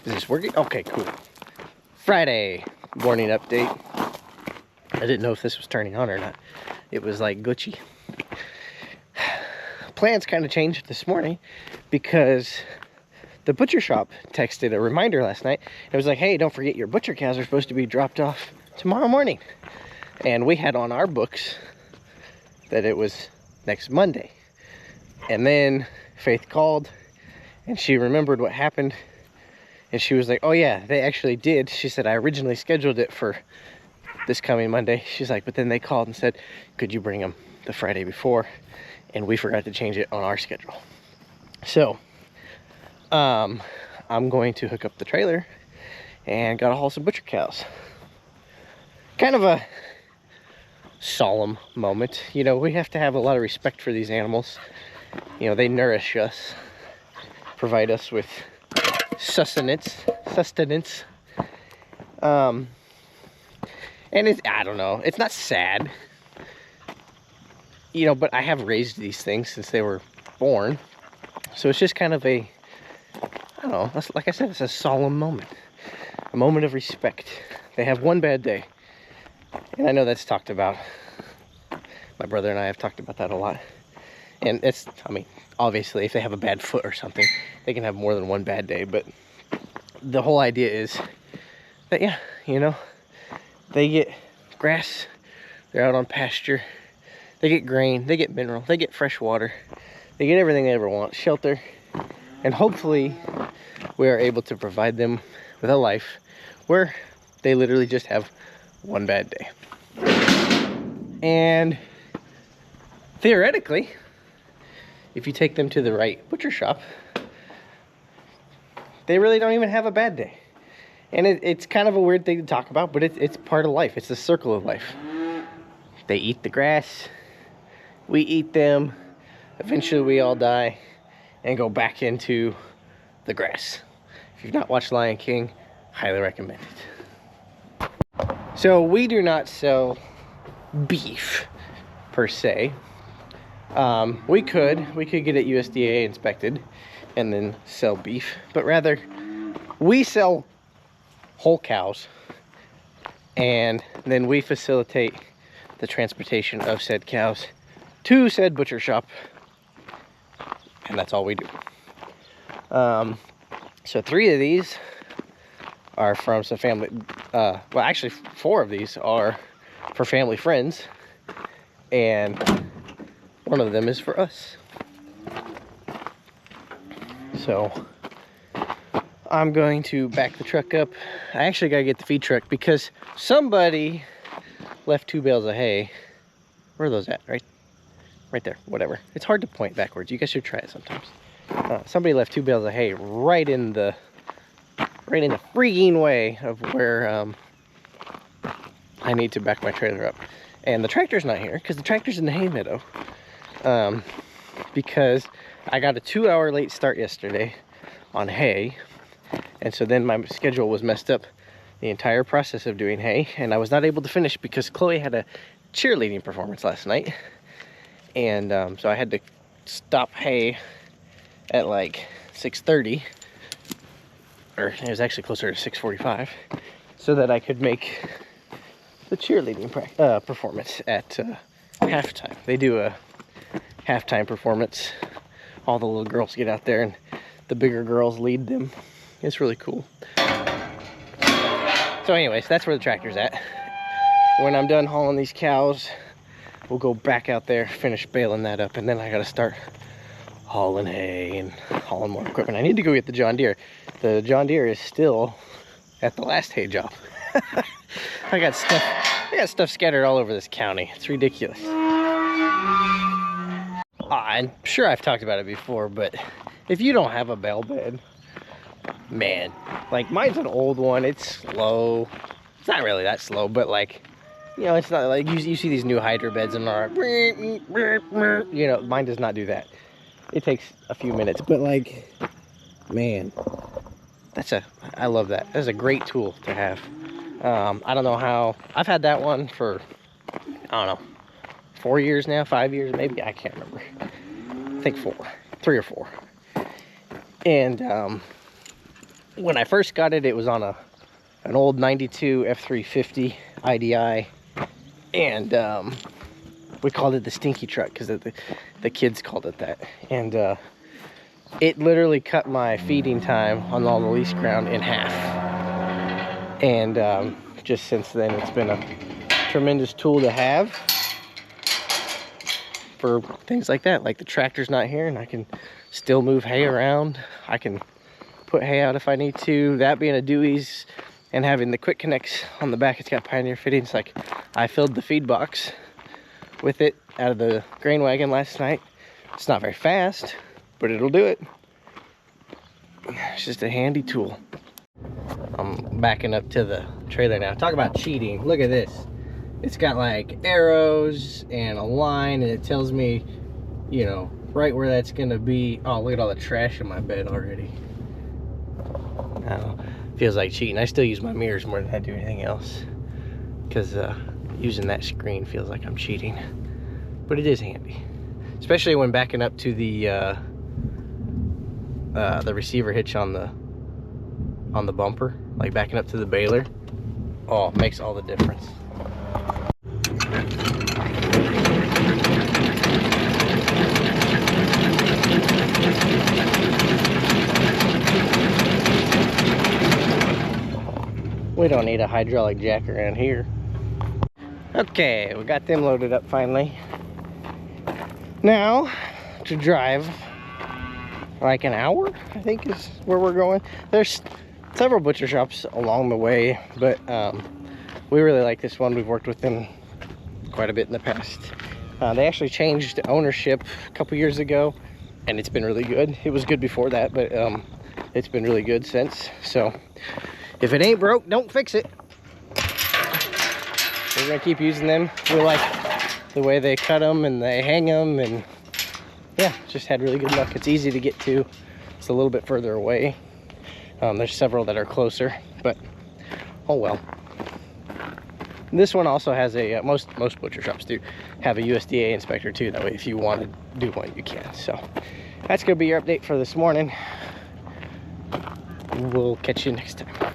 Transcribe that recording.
Is this working? Okay, cool. Friday morning update. I didn't know if this was turning on or not. It was like glitchy. Plans kind of changed this morning because the butcher shop texted a reminder last night. It was like, hey, don't forget your butcher cows are supposed to be dropped off tomorrow morning. And we had on our books that it was next Monday. And then Faith called and she remembered what happened. And she was like, oh yeah, they actually did. She said, I originally scheduled it for this coming Monday. She's like, but then they called and said, could you bring them the Friday before? And we forgot to change it on our schedule. So, I'm going to hook up the trailer and gotta haul some butcher cows. Kind of a solemn moment. You know, we have to have a lot of respect for these animals. You know, they nourish us, provide us with sustenance. And it's, I don't know, it's not sad, you know, but I have raised these things since they were born. So it's just kind of a, I don't know, like I said, it's a solemn moment, a moment of respect. They have one bad day. And I know that's talked about. My brother and I have talked about that a lot. And it's, I mean, obviously if they have a bad foot or something, they can have more than one bad day. But the whole idea is that, yeah, you know, they get grass, they're out on pasture, they get grain, they get mineral, they get fresh water, they get everything they ever want, shelter, and hopefully we are able to provide them with a life where they literally just have one bad day. And theoretically, if you take them to the right butcher shop, they really don't even have a bad day. And it's kind of a weird thing to talk about, but it's part of life. It's the circle of life. They eat the grass, we eat them, eventually we all die and go back into the grass. If you've not watched Lion King, highly recommend it. So we do not sell beef per se. We could get it USDA inspected and then sell beef, but rather we sell whole cows, and then we facilitate the transportation of said cows to said butcher shop, and that's all we do. So 3 of these are from some family, well actually 4 of these are for family friends, and 1 of them is for us. So I'm going to back the truck up. I actually gotta get the feed truck because somebody left 2 bales of hay. Where are those at? Right there, whatever. It's hard to point backwards. You guys should try it sometimes. Somebody left 2 bales of hay right in the freaking way of where I need to back my trailer up. And the tractor's not here because the tractor's in the hay meadow. Because I got a 2-hour late start yesterday on hay. And so then my schedule was messed up the entire process of doing hay. And I was not able to finish because Chloe had a cheerleading performance last night. And so I had to stop hay at like 6:30. Or it was actually closer to 6:45. So that I could make the cheerleading performance at halftime. They do a halftime performance. All the little girls get out there and the bigger girls lead them. It's really cool. So anyways, that's where the tractor's at. When I'm done hauling these cows, we'll go back out there, finish baling that up, and then I gotta start hauling hay and hauling more equipment. I need to go get the John Deere. The John Deere is still at the last hay job. I got stuff scattered all over this county. It's ridiculous. I'm sure I've talked about it before, but if you don't have a bale bed, man, like mine's an old one. It's slow. It's not really that slow, but like, you know, it's not like you see these new hydro beds and are, you know, mine does not do that. It takes a few minutes, but like, man, I love that. That's a great tool to have. I don't know how, I've had that one for, I don't know, 4 years now, 5 years maybe, I can't remember. I think 3 or 4. And when I first got it, it was on an old 92 F350 IDI, and we called it the stinky truck because the kids called it that. And it literally cut my feeding time on all the lease ground in half. And just since then, it's been a tremendous tool to have for things like that. Like the tractor's not here and I can still move hay around. I can put hay out if I need to. That being a Dewey's and having the quick connects on the back, it's got Pioneer fittings. Like, I filled the feed box with it out of the grain wagon last night. It's not very fast, but it'll do it. It's just a handy tool. I'm backing up to the trailer now. Talk about cheating. Look at this. It's got like arrows and a line, and it tells me, you know, right where that's gonna be. Oh, look at all the trash in my bed already. Now, feels like cheating. I still use my mirrors more than I do anything else, because using that screen feels like I'm cheating. But it is handy, especially when backing up to the receiver hitch on the bumper, like backing up to the baler. Oh, it makes all the difference. We don't need a hydraulic jack around here. Okay, we got them loaded up finally. Now, to drive like an hour, I think is where we're going. There's several butcher shops along the way, but we really like this one. We've worked with them quite a bit in the past. They actually changed ownership a couple years ago, and it's been really good. It was good before that, but it's been really good since. So if it ain't broke, don't fix it. We're gonna keep using them. We like the way they cut them and they hang them, and yeah, just had really good luck. It's easy to get to. It's a little bit further away. There's several that are closer, but oh well. This one also has a, most butcher shops do have a USDA inspector too. That way if you want to do one, you can. So that's gonna be your update for this morning. We'll catch you next time.